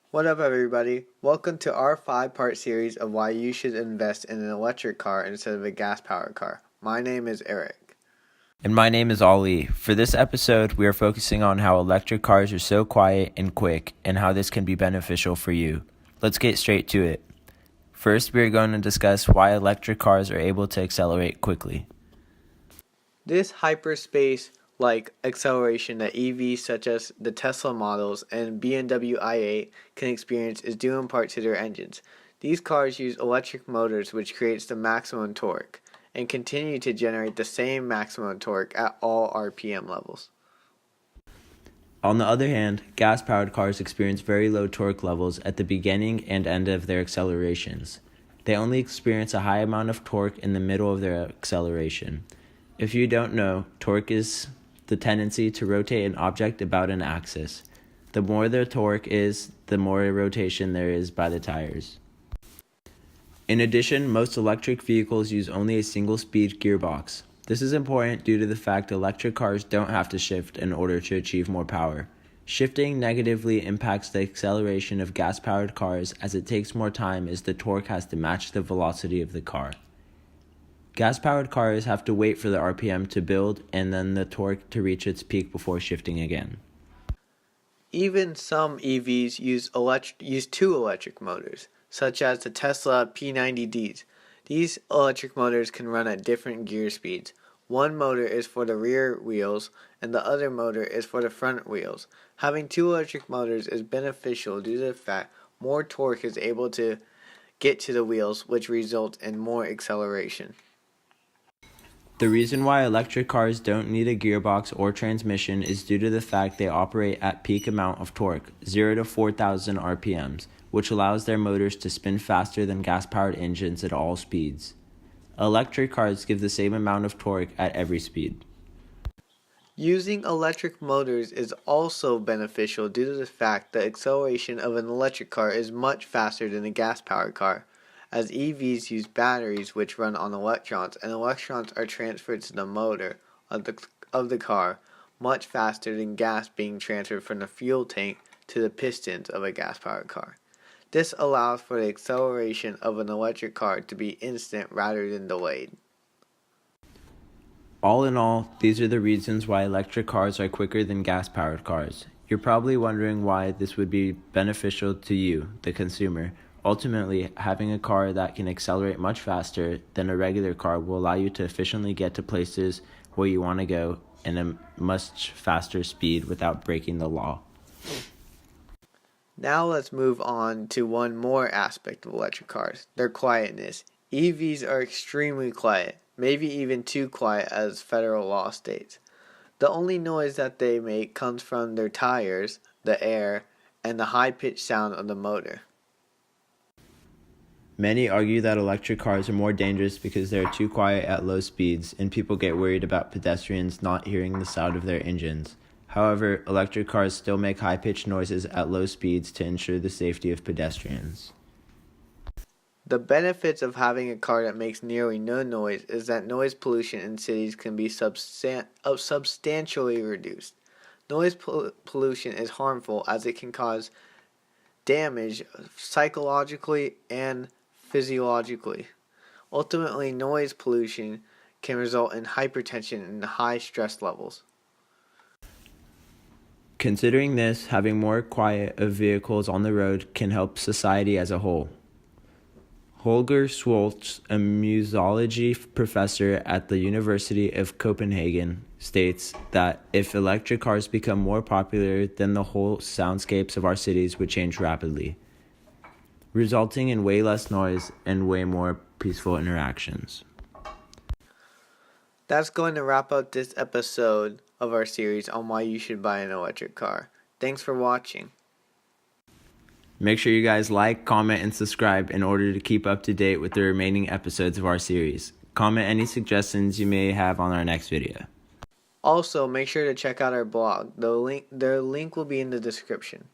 What up, everybody? Welcome to our 5-part series of why you should invest in an electric car instead of a gas-powered car. My name is Eric. And my name is Ali. For this episode, we are focusing on how electric cars are so quiet and quick and how this can be beneficial for you. Let's get straight to it. First, we are going to discuss why electric cars are able to accelerate quickly. This hyperspace-like acceleration that EVs such as the Tesla models and BMW i8 can experience is due in part to their engines. These cars use electric motors which creates the maximum torque and continue to generate the same maximum torque at all RPM levels. On the other hand, gas-powered cars experience very low torque levels at the beginning and end of their accelerations. They only experience a high amount of torque in the middle of their acceleration. If you don't know, torque is the tendency to rotate an object about an axis. The more the torque is, the more rotation there is by the tires. In addition, most electric vehicles use only a single-speed gearbox. This is important due to the fact electric cars don't have to shift in order to achieve more power. Shifting negatively impacts the acceleration of gas-powered cars as it takes more time as the torque has to match the velocity of the car. Gas-powered cars have to wait for the RPM to build and then the torque to reach its peak before shifting again. Even some EVs use two electric motors, such as the Tesla P90Ds. These electric motors can run at different gear speeds. One motor is for the rear wheels and the other motor is for the front wheels. Having two electric motors is beneficial due to the fact more torque is able to get to the wheels, which results in more acceleration. The reason why electric cars don't need a gearbox or transmission is due to the fact they operate at peak amount of torque, 0 to 4,000 RPMs, which allows their motors to spin faster than gas-powered engines at all speeds. Electric cars give the same amount of torque at every speed. Using electric motors is also beneficial due to the fact the acceleration of an electric car is much faster than a gas-powered car, as EVs use batteries which run on electrons, and electrons are transferred to the motor of the car much faster than gas being transferred from the fuel tank to the pistons of a gas-powered car. This allows for the acceleration of an electric car to be instant rather than delayed. All in all, these are the reasons why electric cars are quicker than gas-powered cars. You're probably wondering why this would be beneficial to you, the consumer. Ultimately, having a car that can accelerate much faster than a regular car will allow you to efficiently get to places where you want to go in a much faster speed without breaking the law. Now let's move on to one more aspect of electric cars, their quietness. EVs are extremely quiet, maybe even too quiet as federal law states. The only noise that they make comes from their tires, the air, and the high-pitched sound of the motor. Many argue that electric cars are more dangerous because they are too quiet at low speeds and people get worried about pedestrians not hearing the sound of their engines. However, electric cars still make high-pitched noises at low speeds to ensure the safety of pedestrians. The benefits of having a car that makes nearly no noise is that noise pollution in cities can be substantially reduced. Noise pollution is harmful as it can cause damage psychologically and physiologically. Ultimately, noise pollution can result in hypertension and high stress levels. Considering this, having more quiet of vehicles on the road can help society as a whole. Holger Schwartz, a musology professor at the University of Copenhagen, states that if electric cars become more popular, then the whole soundscapes of our cities would change rapidly, resulting in way less noise and way more peaceful interactions. That's going to wrap up this episode of our series on why you should buy an electric car. Thanks for watching. Make sure you guys like, comment, and subscribe in order to keep up to date with the remaining episodes of our series. Comment any suggestions you may have on our next video. Also, make sure to check out our blog. The link will be in the description.